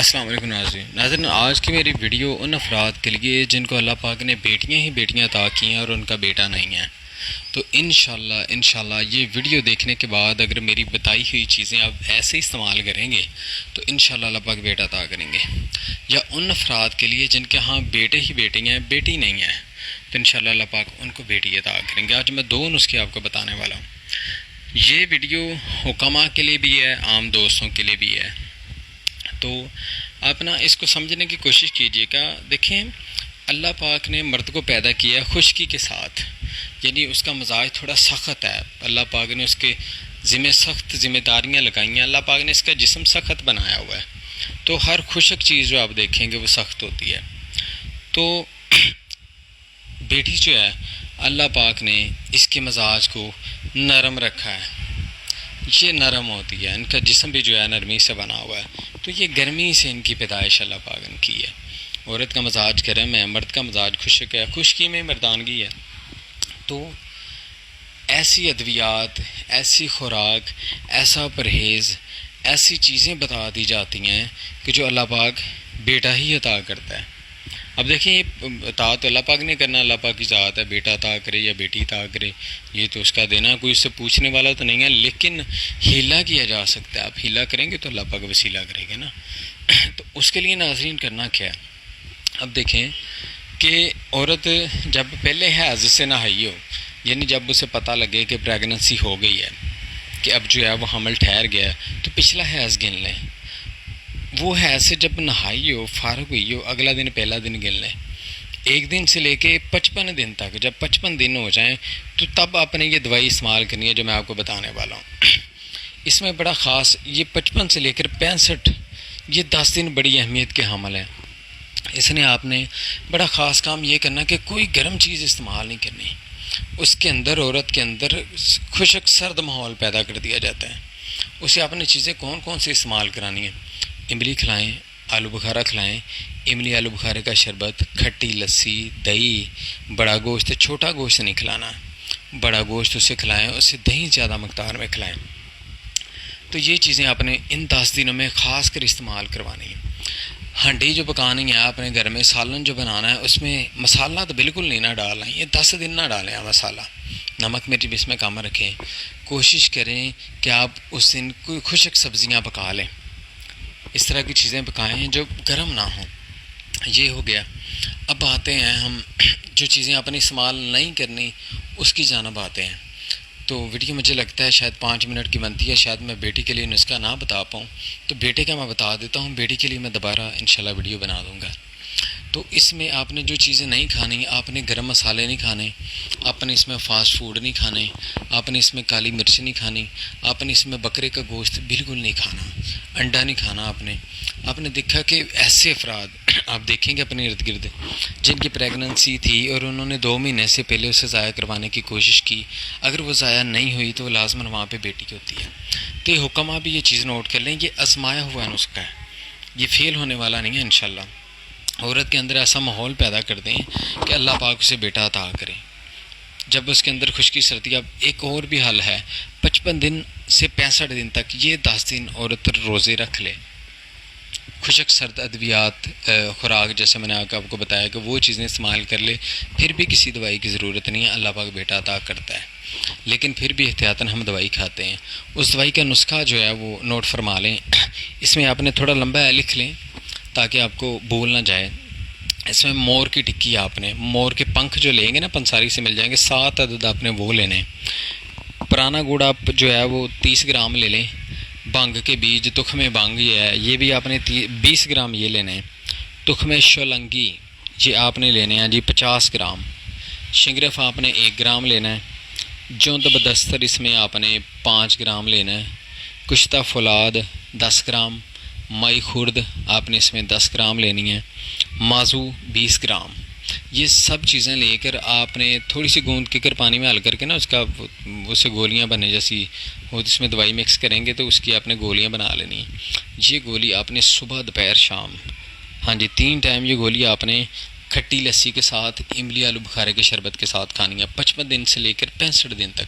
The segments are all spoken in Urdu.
السلام علیکم ناظرین، آج کی میری ویڈیو ان افراد کے لیے جن کو اللہ پاک نے بیٹیاں ہی بیٹیاں عطا کی ہیں اور ان کا بیٹا نہیں ہے۔ تو انشاءاللہ یہ ویڈیو دیکھنے کے بعد اگر میری بتائی ہوئی چیزیں آپ ایسے استعمال کریں گے تو انشاءاللہ اللہ پاک بیٹا عطا کریں گے۔ یا ان افراد کے لیے جن کے ہاں بیٹے ہی بیٹی ہیں، بیٹی نہیں ہے، تو انشاءاللہ اللہ پاک ان کو بیٹی عطا کریں گے۔ آج میں دو نسخے آپ کو بتانے والا ہوں۔ یہ ویڈیو حکماء کے لیے بھی ہے، عام دوستوں کے لیے بھی ہے۔ تو آپ اس کو سمجھنے کی کوشش کیجئے گا۔ دیکھیں، اللہ پاک نے مرد کو پیدا کیا ہے خشکی کے ساتھ، یعنی اس کا مزاج تھوڑا سخت ہے۔ اللہ پاک نے اس کے سخت ذمہ داریاں لگائی ہیں۔ اللہ پاک نے اس کا جسم سخت بنایا ہوا ہے، تو ہر خشک چیز جو آپ دیکھیں گے وہ سخت ہوتی ہے۔ تو بیٹی جو ہے، اللہ پاک نے اس کے مزاج کو نرم رکھا ہے، یہ نرم ہوتی ہے، ان کا جسم بھی جو ہے نرمی سے بنا ہوا ہے۔ تو یہ گرمی سے ان کی پیدائش اللہ پاک نے کی ہے۔ عورت کا مزاج گرم ہے، مرد کا مزاج خشک ہے، خشکی میں مردانگی ہے۔ تو ایسی ادویات، ایسی خوراک، ایسا پرہیز، ایسی چیزیں بتا دی جاتی ہیں کہ جو اللہ پاک بیٹا ہی عطا کرتا ہے۔ اب دیکھیں، یہ عطا تو اللہ پاک نے کرنا، اللہ پاک کی ذات ہے، بیٹا عطا کرے یا بیٹی عطا کرے یہ تو اس کا دینا، کوئی اس سے پوچھنے والا تو نہیں ہے، لیکن ہیلا کیا جا سکتا ہے۔ آپ ہیلا کریں گے تو اللہ پاک وسیلہ کرے گا نا۔ تو اس کے لیے ناظرین کرنا کیا ہے؟ اب دیکھیں کہ عورت جب پہلے حیض سے نہائی ہو، یعنی جب اسے پتہ لگے کہ پریگننسی ہو گئی ہے، کہ اب جو ہے وہ حمل ٹھہر گیا ہے، تو پچھلا حیض گن لیں۔ وہ حیض سے جب نہائی ہو، فارغ ہوئی ہو، اگلا دن پہلا دن گن لیں۔ 1 دن سے لے کے 55 دن تک، جب 55 دن ہو جائیں تو تب آپ نے یہ دوائی استعمال کرنی ہے جو میں آپ کو بتانے والا ہوں۔ اس میں بڑا خاص، یہ 55 سے لے کر 65، یہ 10 دن بڑی اہمیت کے حامل ہیں۔ اس نے آپ نے بڑا خاص کام یہ کرنا کہ کوئی گرم چیز استعمال نہیں کرنی۔ اس کے اندر، عورت کے اندر خشک سرد ماحول پیدا کر دیا جاتا ہے۔ اسے آپ نے چیزیں کون سے استعمال کرانی ہیں؟ املی کھلائیں، آلو بخارا کھلائیں، املی آلو بخارے کا شربت، کھٹی لسی، دہی، بڑا گوشت، چھوٹا گوشت نہیں کھلانا، بڑا گوشت اسے کھلائیں، اسے دہی زیادہ مقدار میں کھلائیں۔ تو یہ چیزیں آپ نے ان 10 دنوں میں خاص کر استعمال کروانی ہے۔ ہنڈی جو پکانی ہے آپ نے گھر میں، سالن جو بنانا ہے، اس میں مسالہ تو بالکل نہیں نہ ڈالنا، یہ 10 دن نہ ڈالیں آپ مسالہ، نمک مرچ بھی اس میں کم رکھیں۔ کوشش کریں کہ آپ اس دن کوئی خشک سبزیاں پکا لیں، اس طرح کی چیزیں پکائیں جو گرم نہ ہوں۔ یہ ہو گیا۔ اب آتے ہیں ہم جو چیزیں آپ نے استعمال نہیں کرنی اس کی جانب آتے ہیں۔ تو ویڈیو مجھے لگتا ہے شاید 5 منٹ کی بنتی ہے، شاید میں بیٹی کے لیے نسخہ نہ بتا پاؤں، تو بیٹے کا میں بتا دیتا ہوں، بیٹی کے لیے میں دوبارہ انشاءاللہ ویڈیو بنا دوں گا۔ تو اس میں آپ نے جو چیزیں نہیں کھانی، آپ نے گرم مسالے نہیں کھانے، آپ نے اس میں فاسٹ فوڈ نہیں کھانے، آپ نے اس میں کالی مرچ نہیں کھانی، آپ نے اس میں بکرے کا گوشت بالکل نہیں کھانا، انڈا نہیں کھانا۔ آپ نے دیکھا کہ ایسے افراد آپ دیکھیں گے اپنے ارد گرد جن کی پریگننسی تھی اور انہوں نے 2 مہینے سے پہلے اسے ضائع کروانے کی کوشش کی، اگر وہ ضائع نہیں ہوئی تو لازماً وہاں پہ بیٹی ہوتی ہے۔ تو یہ حکماء بھی یہ چیز نوٹ کر لیں، یہ آزمایا ہوا نسخہ ہے، یہ فیل ہونے والا نہیں ہے انشاءاللہ۔ عورت کے اندر ایسا ماحول پیدا کر دیں کہ اللہ پاک اسے بیٹا عطا کرے۔ جب اس کے اندر خشکی سردی، اب ایک اور بھی حل ہے، 55 دن سے 65 دن تک یہ 10 دن عورت روزے رکھ لے، خشک سرد ادویات، خوراک جیسے میں نے آپ کو بتایا کہ وہ چیزیں استعمال کر لے، پھر بھی کسی دوائی کی ضرورت نہیں ہے، اللہ پاک بیٹا عطا کرتا ہے۔ لیکن پھر بھی احتیاطاً ہم دوائی کھاتے ہیں۔ اس دوائی کا نسخہ جو ہے وہ نوٹ فرما لیں، اس میں آپ نے تھوڑا لمبا ہے لکھ لیں تاکہ آپ کو بھول نہ جائے۔ اس میں مور کی ٹکی، آپ نے مور کے پنکھ جو لیں گے نا، پنساری سے مل جائیں گے، 7 عدد آپ نے وہ لینے۔ پرانا گڑ آپ جو ہے وہ 30 گرام لے لیں۔ بھنگ کے بیج، تخم بھنگ یہ بھی آپ نے 20 گرام یہ لینے ہیں۔ تخم شولنگی یہ آپ نے لینے ہیں جی 50 گرام۔ شنگرف آپ نے 1 گرام لینا ہے۔ جوند بدستر اس میں آپ نے 5 گرام لینا ہے۔ کشتہ فولاد 10 گرام۔ مائی خرد آپ نے اس میں 10 گرام لینی ہے۔ مازو 20 گرام۔ یہ سب چیزیں لے کر آپ نے تھوڑی سی گوند کے کر پانی میں حل کر کے نا، اس کا اسے گولیاں بنے جیسی وہ، اس میں دوائی مکس کریں گے تو اس کی آپ نے گولیاں بنا لینی ہیں۔ یہ گولی آپ نے صبح دوپہر شام، ہاں جی 3 ٹائم یہ گولی آپ نے کھٹی لسی کے ساتھ، املی آلو بخارے کے شربت کے ساتھ کھانی ہے، 55 دن سے لے کر 65 دن تک۔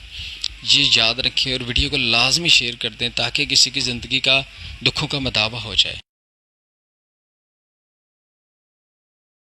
یہ یاد رکھیں اور ویڈیو کو لازمی شیئر کر دیں تاکہ کسی کی زندگی کا دکھوں کا مداوع ہو جائے۔